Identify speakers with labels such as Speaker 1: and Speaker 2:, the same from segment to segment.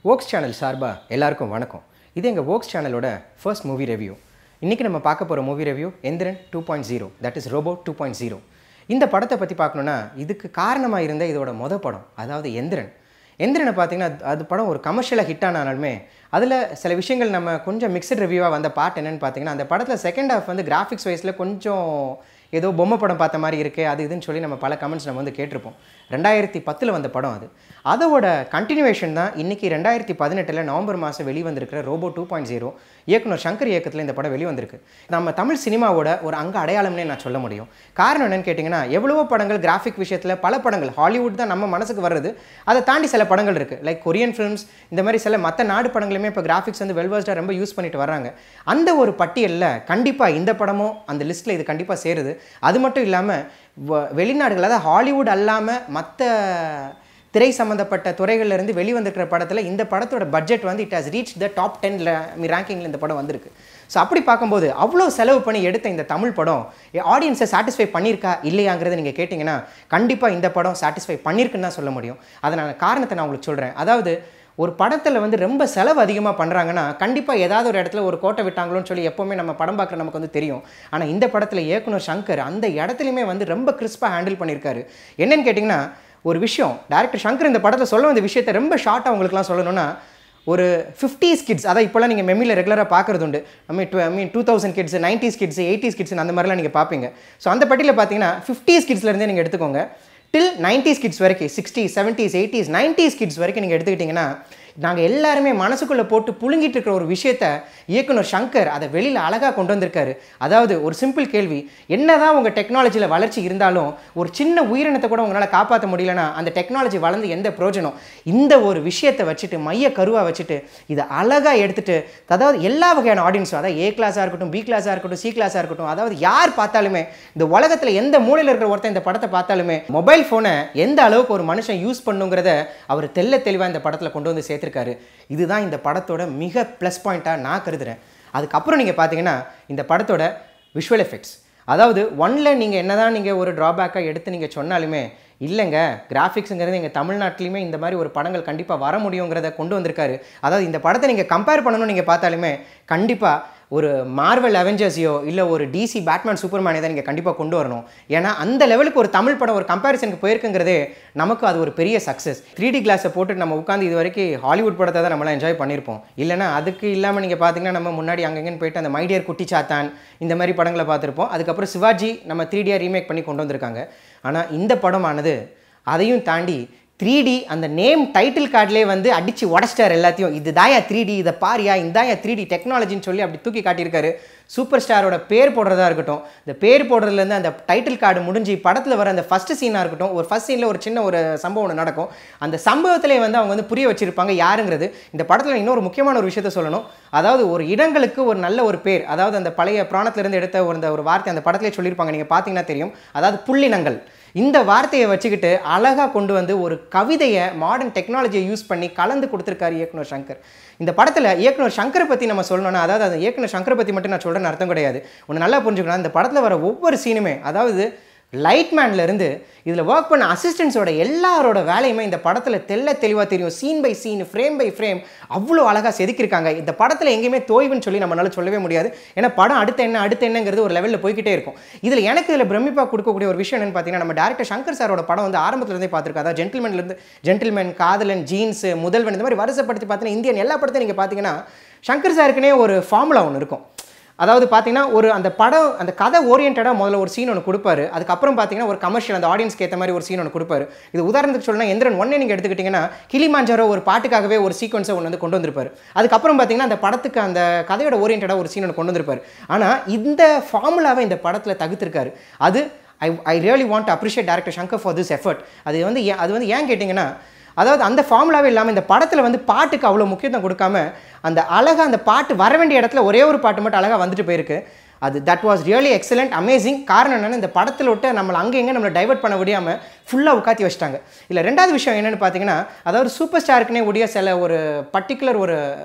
Speaker 1: Woakes channel சார்பா எல்லாருக்கும் வணக்கம். இது எங்கள் வோக்ஸ் சேனலோட ஃபர்ஸ்ட் மூவி ரிவ்யூ. இன்றைக்கி நம்ம பார்க்க போகிற movie review Enthiran 2.0, that is robo 2.0. இந்த படத்தை பற்றி பார்க்கணுன்னா இதுக்கு காரணமாக இருந்த இதோட மொதல் படம், அதாவது எந்திரனை பார்த்தீங்கன்னா அது படம் ஒரு கமர்ஷியலாக ஹிட் ஆனாலுமே அதில் சில விஷயங்கள் நம்ம கொஞ்சம் மிக்சட் ரிவ்யூவாக வந்த பார்ட் என்னென்னு பார்த்தீங்கன்னா, அந்த படத்தில் செகண்ட் ஹாஃப் வந்து கிராஃபிக்ஸ் வைஸில் கொஞ்சம் ஏதோ பொம்மை படம் பார்த்த மாதிரி இருக்குது அது இதுன்னு சொல்லி நம்ம பல கமெண்ட்ஸ் நம்ம வந்து கேட்டிருப்போம். 2010 வந்த படம் அது. அதோட கண்டினியூவேஷன் தான் இன்றைக்கி 2018 நவம்பர் மாதம் வெளிவந்திருக்கிற ரோபோ 2.0. இயக்குனர் சங்கர் இயக்கத்தில் இந்த படம் வெளிவந்திருக்கு. நம்ம தமிழ் சினிமாவோட ஒரு அங்க அடையாளம்னே நான் சொல்ல முடியும். காரணம் என்னென்னு கேட்டிங்கன்னா, எவ்வளவோ படங்கள் கிராஃபிக் விஷயத்தில் பல படங்கள் ஹாலிவுட் தான் நம்ம மனசுக்கு வர்றது, அதை தாண்டி சில படங்கள் இருக்குது. லைக் கொரியன் ஃபிலிம்ஸ், இந்த மாதிரி சில மற்ற நாடு படங்களுமே இப்போ கிராஃபிக்ஸ் வந்து வெல்வர்ஸ்டாக ரொம்ப யூஸ் பண்ணிட்டு வர்றாங்க. அந்த ஒரு பட்டியலில் கண்டிப்பாக இந்த படமும் அந்த லிஸ்ட்டில் இது கண்டிப்பாக சேருது. அது மட்டும் இல்லாமல் வெளிநாடுகள், அதாவது ஹாலிவுட் அல்லாமல் மற்ற திரை சம்மந்தப்பட்ட துறைகளிலிருந்து வெளிவந்திருக்கிற படத்தில் இந்த படத்தோட பட்ஜெட் வந்து it has reach the top 10 ரேங்கிங்கில் இந்த படம் வந்திருக்கு. ஸோ அப்படி பார்க்கும்போது அவ்வளோ செலவு பண்ணி எடுத்த இந்த தமிழ் படம் ஆடியன்ஸை சாட்டிஸ்ஃபை பண்ணியிருக்கா இல்லையாங்கிறத நீங்கள் கேட்டிங்கன்னா கண்டிப்பாக இந்த படம் சாட்டிஸ்ஃபை பண்ணியிருக்குன்னு தான் சொல்ல முடியும். அதனால் காரணத்தை நான் உங்களுக்கு சொல்கிறேன். அதாவது ஒரு படத்தில் வந்து ரொம்ப செலவு அதிகமாக பண்ணுறாங்கன்னா கண்டிப்பாக ஏதாவது ஒரு இடத்துல ஒரு கோட்டை விட்டாங்களோன்னு சொல்லி எப்போவுமே நம்ம படம் பார்க்குற நமக்கு வந்து தெரியும். ஆனால் இந்த படத்தில் இயக்குனர் சங்கர் அந்த இடத்துலையுமே வந்து ரொம்ப கிறிஸ்பாக ஹேண்டில் பண்ணியிருக்காரு. என்னென்னு கேட்டிங்கன்னா, ஒரு விஷயம் டைரக்டர் சங்கர் இந்த படத்தில் சொல்ல வந்த விஷயத்தை ரொம்ப ஷார்ட்டாக உங்களுக்குலாம் சொல்லணும்னா, ஒரு 50s கிட்ஸ், அதான் இப்போலாம் நீங்கள் மெம்மியில் ரெகுலராக பார்க்குறது உண்டு. ஐ மீன் 2000 kids, 90s kids, 80s kids அந்த மாதிரிலாம் நீங்கள் பார்ப்பீங்க. ஸோ அந்த பட்டியலில் பார்த்தீங்கன்னா 50s கிட்ஸ்லேருந்தே நீங்கள் எடுத்துக்கோங்க டில் 90s கிட்ஸ் வரைக்கும், 60s, 70s, 80s, 90s kids வரைக்கும் நீங்கள் எடுத்துக்கிட்டிங்கன்னா நாங்கள் எல்லாருமே மனசுக்குள்ளே போட்டு புழுங்கிட்டு இருக்கிற ஒரு விஷயத்த இயக்குனர் சங்கர் அதை வெளியில் அழகாக கொண்டு வந்திருக்காரு. அதாவது ஒரு சிம்பிள் கேள்வி, என்னதான் உங்கள் டெக்னாலஜியில் வளர்ச்சி இருந்தாலும் ஒரு சின்ன உயிரினத்தை கூட உங்களால் காப்பாற்ற முடியலன்னா அந்த டெக்னாலஜி வளர்ந்து எந்த பிரயோஜனம்? இந்த ஒரு விஷயத்தை வச்சுட்டு மைய கருவாக வச்சுட்டு இதை அழகாக எடுத்துகிட்டு, அதாவது எல்லா வகையான ஆடியன்ஸும், அதாவது A கிளாஸாக இருக்கட்டும், B கிளாஸாக இருக்கட்டும், C கிளாஸாக இருக்கட்டும், அதாவது யார் பார்த்தாலுமே இந்த உலகத்தில் எந்த மூலையில் இருக்கிற ஒருத்தன் இந்த படத்தை பார்த்தாலுமே மொபைல் ஃபோனை எந்த அளவுக்கு ஒரு மனுஷன் யூஸ் பண்ணுங்கிறத அவர் தெளிவாக இந்த படத்தில் கொண்டு வந்து சேர்த்து. இதுதான் இந்த படத்தோட மிக ப்ளஸ் பாயிண்ட்டாக நான் கருதுறேன். அதுக்கப்புறம் நீங்கள் பார்த்தீங்கன்னா இந்த படத்தோட விஷுவல் எஃபெக்ட்ஸ், அதாவது ஒன்னில் நீங்கள் என்னதான் நீங்கள் ஒரு ட்ராபேக்காக எடுத்து நீங்கள் சொன்னாலுமே இல்லைங்க, கிராஃபிக்ஸுங்கிறது எங்கள் தமிழ்நாட்டிலையுமே இந்த மாதிரி ஒரு படங்கள் கண்டிப்பாக வர முடியுங்கிறத கொண்டு வந்திருக்காரு. அதாவது இந்த படத்தை நீங்கள் கம்பேர் பண்ணணும்னு நீங்கள் பார்த்தாலுமே கண்டிப்பாக ஒரு மார்வல் அவெஞ்சர்ஸையோ இல்லை ஒரு DC பேட்மேன் சூப்பர்மேனை தான் நீங்கள் கண்டிப்பாக கொண்டு வரணும். ஏன்னா அந்த லெவலுக்கு ஒரு தமிழ் படம் ஒரு கம்பேரிசனுக்கு போயிருக்குங்கிறதே நமக்கு அது ஒரு பெரிய சக்ஸஸ். 3D கிளாஸை போட்டு நம்ம உட்காந்து இது வரைக்கும் ஹாலிவுட் படத்தை தான் நம்மளாம் என்ஜாய் பண்ணியிருப்போம். இல்லைனா அதுக்கு இல்லாமல் நீங்கள் பார்த்தீங்கன்னா நம்ம முன்னாடி அங்கங்கன்னு போயிட்டு அந்த மைடியர் குட்டி சாத்தான் இந்த மாதிரி படங்களை பார்த்துருப்போம். அதுக்கப்புறம் சிவாஜி நம்ம 3D ரீமேக் பண்ணி கொண்டு வந்திருக்காங்க. ஆனால் இந்த படமானது அதையும் தாண்டி 3D அந்த நேம் டைட்டில் கார்டிலே வந்து அடித்து உடச்சிட்டார் எல்லாத்தையும். இது தாயா 3D, இதை பாரியா, இந்தாயா 3D டெக்னாலஜின்னு சொல்லி அப்படி தூக்கி காட்டியிருக்காரு. சூப்பர் ஸ்டாரோட பேர் போடுறதா இருக்கட்டும், இந்த பேர் போடுறதுலேருந்து அந்த டைட்டில் கார்டு முடிஞ்சு படத்தில் வர அந்த ஃபஸ்ட் சீனாக இருக்கட்டும், ஒரு ஃபஸ்ட் சீனில் ஒரு சின்ன ஒரு சம்பவம் ஒன்று நடக்கும். அந்த சம்பவத்திலே வந்து அவங்க வந்து புரிய வச்சிருப்பாங்க யாருங்கிறது. இந்த படத்தில் இன்னொரு முக்கியமான ஒரு விஷயத்த சொல்லணும். அதாவது ஒரு இடங்களுக்கு ஒரு நல்ல ஒரு பேர், அதாவது அந்த பழைய புராணத்திலிருந்து எடுத்த ஒரு வார்த்தை அந்த படத்திலே சொல்லியிருப்பாங்க, நீங்கள் பார்த்தீங்கன்னா தெரியும். அதாவது புள்ளினங்கள், இந்த வார்த்தையை வச்சுக்கிட்டு அழகாக கொண்டு வந்து ஒரு கவிதையை மாடர்ன் டெக்னாலஜியை யூஸ் பண்ணி கலந்து கொடுத்துருக்காரு இயக்குனர் சங்கர். இந்த படத்தில் இயக்குனர் சங்கரை பற்றி நம்ம சொல்லணும்னா, அதாவது அந்த இயக்குனர் சங்கரை பற்றி மட்டும் நான் சொல்கிறேன்னு அர்த்தம் கிடையாது. ஒன்று நல்லா புரிஞ்சுக்கணும், இந்த படத்தில் வர ஒவ்வொரு சீனுமே, அதாவது லைட்மேன்லேருந்து இதில் ஒர்க் பண்ண அசிஸ்டன்ஸோட எல்லாரோட வேலையுமே இந்த படத்தில் தெளிவாக தெரியும். Scene by scene, frame by frame அவ்வளோ அழகாக செதுக்கியிருக்காங்க. இந்த படத்தில் எங்கேயுமே தோய்வுன்னு சொல்லி நம்மளால சொல்லவே முடியாது. ஏன்னா படம் அடுத்த என்னங்கிறது ஒரு லெவலில் போய்கிட்டே இருக்கும். இதில் பிரமிப்பாக கொடுக்கக்கூடிய ஒரு விஷயம் என்னன்னு பார்த்தீங்கன்னா, நம்ம டேரக்டர் சங்கர் சாரோட படம் வந்து ஆரம்பத்துலேருந்தே பார்த்துருக்கோம். அதாவது ஜென்டில்மேன், காதலன், ஜீன்ஸ், முதல்வன், இந்த மாதிரி வருஷப்படுத்தி பார்த்தீங்கன்னா இந்தியன் எல்லா படத்தையும் நீங்கள் பார்த்தீங்கன்னா சங்கர் சாருக்குனே ஒரு ஃபார்முலா ஒன்று இருக்கும். அதாவது பார்த்தீங்கன்னா ஒரு அந்த படம் அந்த கதை ஓரியன்டாக முதல்ல ஒரு சீன் ஒன்று கொடுப்பாரு. அதுக்கப்புறம் பார்த்தீங்கன்னா ஒரு கமர்ஷியல் அந்த ஆடியன்ஸ்க்கு ஏற்ற மாதிரி ஒரு சீன் ஒன்று கொடுப்பாரு. இது உதாரணத்துக்கு சொல்லணும், எந்திரன் 1 நீங்கள் எடுத்துக்கிட்டிங்கன்னா கிளிமாஞ்சாரோ ஒரு பாட்டுக்காகவே ஒரு சீக்வன்ஸை ஒன்று வந்து கொண்டு வந்திருப்பாரு. அதுக்கப்புறம் பார்த்தீங்கன்னா அந்த படத்துக்கு அந்த கதையோட ஓரியன்டாக ஒரு சீன் ஒன்று கொண்டு வந்திருப்பாரு. ஆனால் இந்த ஃபார்முலாவை இந்த படத்தில் தகுத்திருக்காரு. அது I really want to appreciate director Shankar for this effort. அது வந்து ஏன் கேட்டிங்கன்னா, அதாவது அந்த ஃபார்முலாவே இல்லாமல் இந்த படத்தில் வந்து பாட்டுக்கு அவ்வளோ முக்கியத்துவம் கொடுக்காம அந்த அழகாக அந்த பாட்டு வர வேண்டிய இடத்துல ஒரே ஒரு பாட்டு மட்டும் அழகாக வந்துட்டு போயிருக்கு. That was really excellent, amazing. காரணம் என்னென்னா, இந்த படத்தில் விட்டு நம்மளை அங்கே எங்கே நம்மளை டைவர்ட் பண்ண முடியாமல் ஃபுல்லாக உட்காத்தி வச்சிட்டாங்க. இல்லை ரெண்டாவது விஷயம் என்னென்னு பார்த்தீங்கன்னா, அதாவது சூப்பர் ஸ்டாருக்குனே உடைய சில ஒரு பர்டிகுலர் ஒரு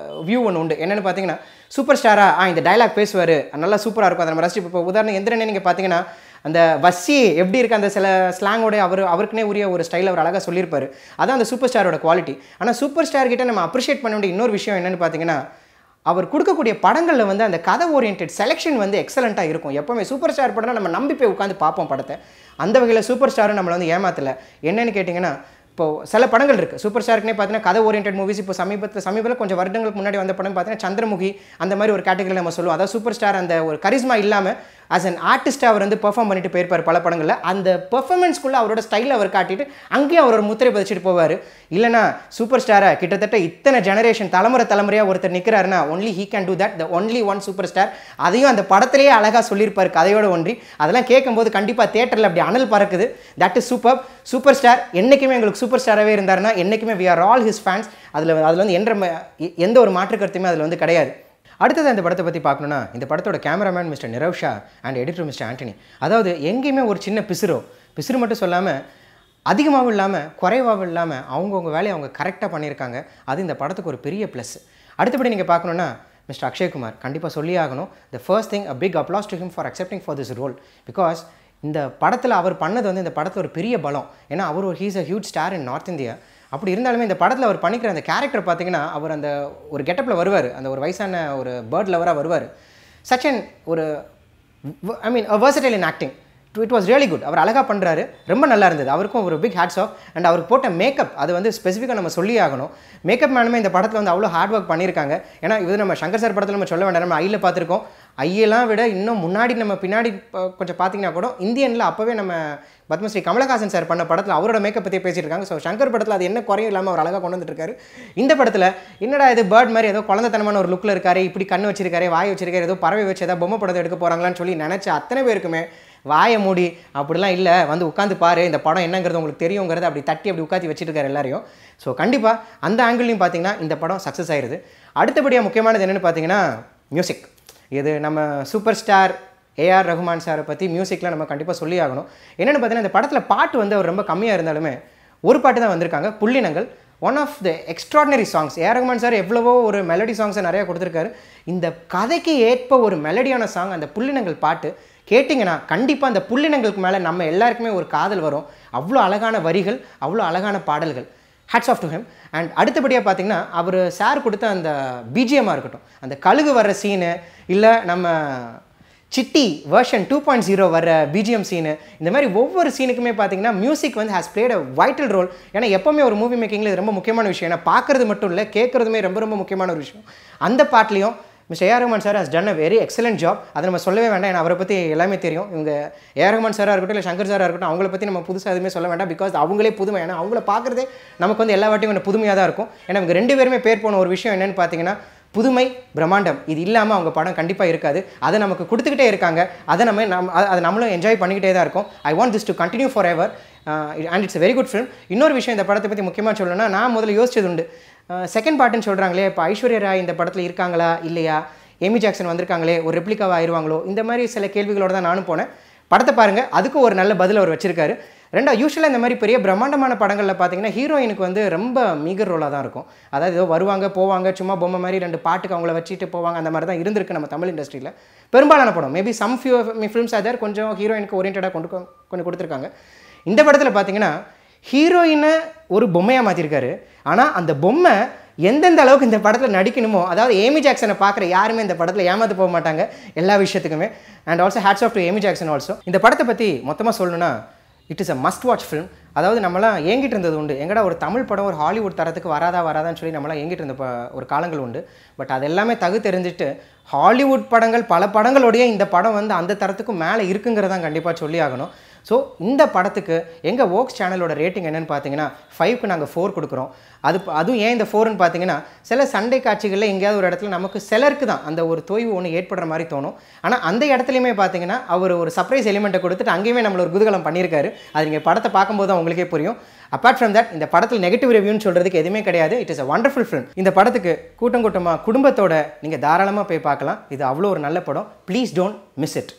Speaker 1: வியூ ஒன்று உண்டு. என்னென்னு பார்த்தீங்கன்னா, சூப்பர் ஸ்டாராக இந்த டைலாக் பேசுவார், நல்லா சூப்பராக இருக்கும், அதை நம்ம ரசிச்சு. இப்போ உதாரணம் எந்திரனே நீங்கள் பார்த்தீங்கன்னா அந்த வசி எப்படி இருக்குது அந்த சில ஸ்லாங்கோட அவருக்குனே உரிய ஒரு ஸ்டைல் அவர் அழகாக சொல்லியிருப்பார். அதான் அந்த சூப்பர் ஸ்டாரோட குவாலிட்டி. ஆனால் சூப்பர் ஸ்டார் கிட்ட நம்ம அப்ரிஷியேட் பண்ண வேண்டிய இன்னொரு விஷயம் என்னென்னு பார்த்தீங்கன்னா, அவர் கொடுக்கக்கூடிய படங்களில் வந்து அந்த கதை ஓரியன்ட் செலெக்ஷன் வந்து எக்ஸலண்ட்டாக இருக்கும். எப்போவுமே சூப்பர் ஸ்டார் படம்னா நம்ம நம்பி போய் உட்காந்து பார்ப்போம் படத்தை. அந்த வகையில் சூப்பர் ஸ்டாரும் நம்மளை வந்து ஏமாத்தலை. என்னென்னு கேட்டிங்கன்னா, இப்போது சில படங்கள் இருக்குது சூப்பர் ஸ்டாருக்குனே பார்த்தீங்கன்னா கதை ஓரியன்ட் மூவிஸ். இப்போ சமீபத்தில் கொஞ்சம் வருடங்களுக்கு முன்னாடி வந்த படம் பார்த்தீங்கன்னா சந்திரமுகி அந்த மாதிரி ஒரு கேட்டகரியில் நம்ம சொல்லுவோம். அதாவது சூப்பர் ஸ்டார் அந்த ஒரு கரிஸ்மா இல்லாமல் ஆஸ் அன் ஆர்டிஸ்ட்டாக அவர் வந்து பெர்ஃபார்ம் பண்ணிட்டு போயிருப்பார் பல படங்களில். அந்த பெர்ஃபார்மன்ஸ்குள்ளே அவரோட ஸ்டைலில் அவர் காட்டிட்டு அங்கேயும் அவரோட முத்திரை பதிச்சுட்டு போவார். இல்லைனா சூப்பர் ஸ்டாரை கிட்டத்தட்ட இத்தனை ஜெனரேஷன் தலைமுறையாக ஒருத்தர் நிற்கிறாருன்னா only he can do that, the only one super star. அதையும் அந்த படத்திலேயே அழகாக சொல்லியிருப்பார் கதையோட ஒன்றி. அதெல்லாம் கேட்கும்போது கண்டிப்பாக தேட்டரில் அப்படி அனல் பறக்குது. That is super. Superstar என்றைக்குமே எங்களுக்கு சூப்பர் ஸ்டாராகவே இருந்தாருன்னா என்றைக்குமே we are all his fans. அதில் வந்து எந்த ஒரு மாற்று கருத்துமே அதில் வந்து கிடையாது. அடுத்தது அந்த படத்தை பற்றி பார்க்கணுன்னா, இந்த படத்தோட cameraman mister Nirav Shah and editor mister Antony. அதாவது எங்கேயுமே ஒரு சின்ன பிசுறு மட்டும் சொல்லாமல் அதிகமாகவும் இல்லாமல் குறைவாகவும் இல்லாமல் அவங்கவுங்க வேலையை அவங்க கரெக்டாக பண்ணியிருக்காங்க. அது இந்த படத்துக்கு ஒரு பெரிய ப்ளஸ். அடுத்தபடி நீங்கள் பார்க்கணுன்னா மிஸ்டர் அக்ஷய்குமார் கண்டிப்பாக சொல்லி ஆகணும். The first thing a big applause to him for accepting for this role. Because இந்த படத்தில் அவர் பண்ணது வந்து இந்த படத்தில் ஒரு பெரிய பலம். ஏன்னா அவர் ஒரு he's a huge star in north India. அப்படி இருந்தாலுமே இந்த படத்தில் அவர் பண்ணிக்கிற அந்த கேரக்டர் பார்த்தீங்கன்னா, அவர் அந்த ஒரு கெட்டப்பில் வருவார். அந்த ஒரு வயசான ஒரு பேர்ட் லவராக வருவார். சச் அண்ட் ஒரு versatile in acting. It was really good. அவர் அழகாக பண்ணுறாரு, ரொம்ப நல்லா இருந்தது. அவருக்கும் ஒரு பிக் ஹேட்ஸ் ஆஃப். அண்ட் அவருக்கு போட்ட மேக்கப் அது வந்து ஸ்பெசிஃபிக்காக நம்ம சொல்லி ஆகணும். மேக்கப் மேனுமே இந்த படத்தில் வந்து அவ்வளோ ஹார்ட் ஒர்க் பண்ணியிருக்காங்க. ஏன்னா இது நம்ம சங்கர் சார் படத்தில் நம்ம சொல்ல வேண்டாம், நம்ம ஐயில் பார்த்துருக்கோம். ஐயெல்லாம் விட இன்னும் முன்னாடி நம்ம பின்னாடி கொஞ்சம் பார்த்தீங்கன்னா கூட இந்தியனில் அப்போவே நம்ம பத்மஸ்ரீ கமலஹாசன் சார் பண்ண படத்தில் அவரோட மேக்கப் பற்றி பேசியிருக்காங்க. ஸோ சங்கர் படத்தில் அது என்ன குறையும் இல்லாமல் அவர் அழகாக கொண்டு வந்துட்டு இருக்காரு. இந்த படத்தில் என்னடா இது பேர்ட் மாதிரி ஏதோ குழந்தைத்தனமான ஒரு லுக்கில் இருக்காரு, இப்படி கண்ணு வச்சிருக்காரு, வாய் வச்சிருக்காரு, ஏதோ பறவை வச்சு ஏதோ பொம்மை படத்தை எடுக்க போகிறாங்களான்னு சொல்லி நினச்ச அத்தனை பேருக்குமே வாயை மூடி அப்படிலாம் இல்லை, வந்து உட்காந்து பாரு, இந்த படம் என்னங்கிறது உங்களுக்கு தெரியுங்கிறது அப்படி தட்டி அப்படி உட்காந்து வச்சுட்டு இருக்காரு எல்லாரையும். ஸோ கண்டிப்பாக அந்த ஆங்கிள்லையும் பார்த்தீங்கன்னா இந்த படம் சக்ஸஸ் ஆயிடுது. அடுத்தபடியாக முக்கியமானது என்னென்னு பார்த்தீங்கன்னா மியூசிக். இது நம்ம சூப்பர் ஸ்டார் ஏஆர் ரஹ்மான் சாரை பற்றி மியூசிக்கில் நம்ம கண்டிப்பாக சொல்லி ஆகணும். என்னென்னு பார்த்தீங்கன்னா இந்த படத்தில் பாட்டு வந்து அவர் ரொம்ப கம்மியாக இருந்தாலுமே ஒரு பாட்டு தான் வந்திருக்காங்க, Pullinangal. One of the extraordinary songs. A R Rahman sir எவ்வளவோ ஒரு மெலடி சாங்ஸை நிறையா கொடுத்துருக்காரு. இந்த கதைக்கு ஏற்ப ஒரு மெலடியான சாங் அந்த புள்ளினங்கள் பாட்டு கேட்டிங்கன்னா கண்டிப்பாக அந்த புள்ளினங்களுக்கு மேலே நம்ம எல்லாருக்குமே ஒரு காதல் வரும். அவ்வளோ அழகான வரிகள், அவ்வளோ அழகான பாடல்கள். Hats off to him. And அடுத்தபடியாக பார்த்தீங்கன்னா அவர் சார் கொடுத்த அந்த பிஜிஎம்மாக இருக்கட்டும், அந்த கழுகு வர்ற சீனு, இல்லை நம்ம சிட்டி வெர்ஷன் 2.0 வர பிஜிஎம் சீனு, இந்த மாதிரி ஒவ்வொரு சீனுக்குமே பார்த்தீங்கன்னா மியூசிக் வந்து has played a vital role. ஏன்னா எப்போவுமே ஒரு மூவி மேக்கிங்கில் இது ரொம்ப முக்கியமான விஷயம். ஏன்னா பார்க்குறது மட்டும் இல்லை, கேட்குறதுமே ரொம்ப ரொம்ப முக்கியமான ஒரு விஷயம். அந்த பாட்டிலையும் mister A R Rahman sir has done a very excellent job. அதை நம்ம சொல்லவே வேண்டாம், ஏன்னா அவரை பற்றி எல்லாமே தெரியும். இவங்க ஏஆர் ரஹ்மான் சாராக இருக்கட்டும், இல்லை சங்கர் சாராக இருக்கட்டும், அவங்கள பற்றி நம்ம புதுசாக எதுவுமே சொல்ல வேண்டாம். பிகாஸ் அவங்களே புதுமை. ஏன்னா அவங்கள பார்க்குறதே நமக்கு வந்து எல்லா வாட்டியும் கொஞ்சம் புதுமையாக தான் இருக்கும். ஏன்னா இவங்க ரெண்டு பேருமே பேர் போன ஒரு விஷயம் என்னென்னு பார்த்தீங்கன்னா புதுமை, பிரம்மாண்டம். இது இல்லாமல் அவங்க படம் கண்டிப்பாக இருக்காது. அதை நமக்கு கொடுத்துக்கிட்டே இருக்காங்க. அதை அதை நம்மளும் என்ஜாய் பண்ணிக்கிட்டே தான் இருக்கோம். I want this to continue for ever and it's a very good film. இன்னொரு விஷயம் இந்த படத்தை பற்றி முக்கியமாக சொல்லணும்னா, நான் முதல்ல யோசிச்சது உண்டு, செகண்ட் பார்ட்டுன்னு சொல்கிறாங்களே, இப்போ ஐஸ்வர்யா ராய் இந்த படத்தில் இருக்காங்களா இல்லையா, ஏமி ஜாக்சன் வந்திருக்காங்களே, ஒரு ரெப்ளிகாவாக ஆயிடுவாங்களோ, இந்த மாதிரி சில கேள்விகளோடு தான் நானும் போனேன். படத்தை பாருங்கள், அதுக்கு ஒரு நல்ல பதில் அவர் வச்சிருக்காரு. ரெண்டாவது யூஸ்வலாக இந்த மாதிரி பெரிய பிரம்மாண்டமான படங்களில் பார்த்தீங்கன்னா ஹீரோயினுக்கு வந்து ரொம்ப மீகர் ரோலாக தான் இருக்கும். அதாவது ஏதோ வருவாங்க போவாங்க, சும்மா பொம்மை மாதிரி ரெண்டு பாட்டுக்கு அவங்கள வச்சுட்டு போவாங்க, அந்த மாதிரி தான் இருந்திருக்கு நம்ம தமிழ் இண்டஸ்ட்ரியில் பெரும்பாலான படம். Maybe some few films other கொஞ்சம் ஹீரோயினுக்கு ஓரியன்டாக கொஞ்சம் கொடுத்துருக்காங்க. இந்த படத்தில் பார்த்தீங்கன்னா ஹீரோயினை ஒரு பொம்மையாக மாற்றிருக்காரு. ஆனால் அந்த பொம்மை எந்தெந்த அளவுக்கு இந்த படத்தில் நடிக்கணுமோ, அதாவது ஏமி ஜாக்சனை பார்க்குற யாருமே இந்த படத்தில் ஏமாற்று போக மாட்டாங்க எல்லா விஷயத்துக்குமே. And also hats off to Amy Jackson also. இந்த படத்தை பற்றி மொத்தமாக சொல்லணும்னா it is a must watch film. அதாவது நம்மளாம் ஏங்கிட்டு இருந்தது உண்டு, எங்கடா ஒரு தமிழ் படம் ஒரு ஹாலிவுட் தரத்துக்கு வராதான்னு சொல்லி நம்மளாம் ஏங்கிட்டு இருந்த ஒரு காலங்கள் உண்டு. பட் அது எல்லாமே தெரிஞ்சுட்டு ஹாலிவுட் படங்கள் பல படங்களோடைய இந்த படம் வந்து அந்த தரத்துக்கும் மேலே இருக்குங்கிறதான் கண்டிப்பாக சொல்லி ஆகணும். ஸோ இந்த படத்துக்கு எங்கள் வோக்ஸ் சேனலோட ரேட்டிங் என்னென்னு பார்த்தீங்கன்னா 5க்கு நாங்கள் 4 கொடுக்குறோம். அதுவும் ஏன் இந்த 4ன்னு பார்த்தீங்கன்னா, சில சண்டை காட்சிகளில் எங்கேயாவது ஒரு இடத்துல நமக்கு சிலருக்கு தான் அந்த ஒரு தொய்வு ஒன்று ஏற்படுற மாதிரி தோணும். ஆனால் அந்த இடத்துலையுமே பார்த்தீங்கன்னா அவர் ஒரு சர்ப்ரைஸ் எலிமெண்ட்டை கொடுத்துட்டு அங்கேயுமே நம்மள ஒரு குதூகலம் பண்ணியிருக்காரு. அது நீங்கள் படத்தை பார்க்கும்போது தான் உங்களுக்கே புரியும். அப்பார்ட் ஃப்ரம் தட் இந்த படத்தில் நெகட்டிவ் ரிவ்யூன்னு சொல்கிறதுக்கு எதுவுமே கிடையாது. It is a wonderful film. இந்த படத்துக்கு கூட்டமாக குடும்பத்தோட நீங்கள் தாராளமாக போய் பார்க்கலாம். இது அவ்வளோ ஒரு நல்ல படம். Please don't miss it.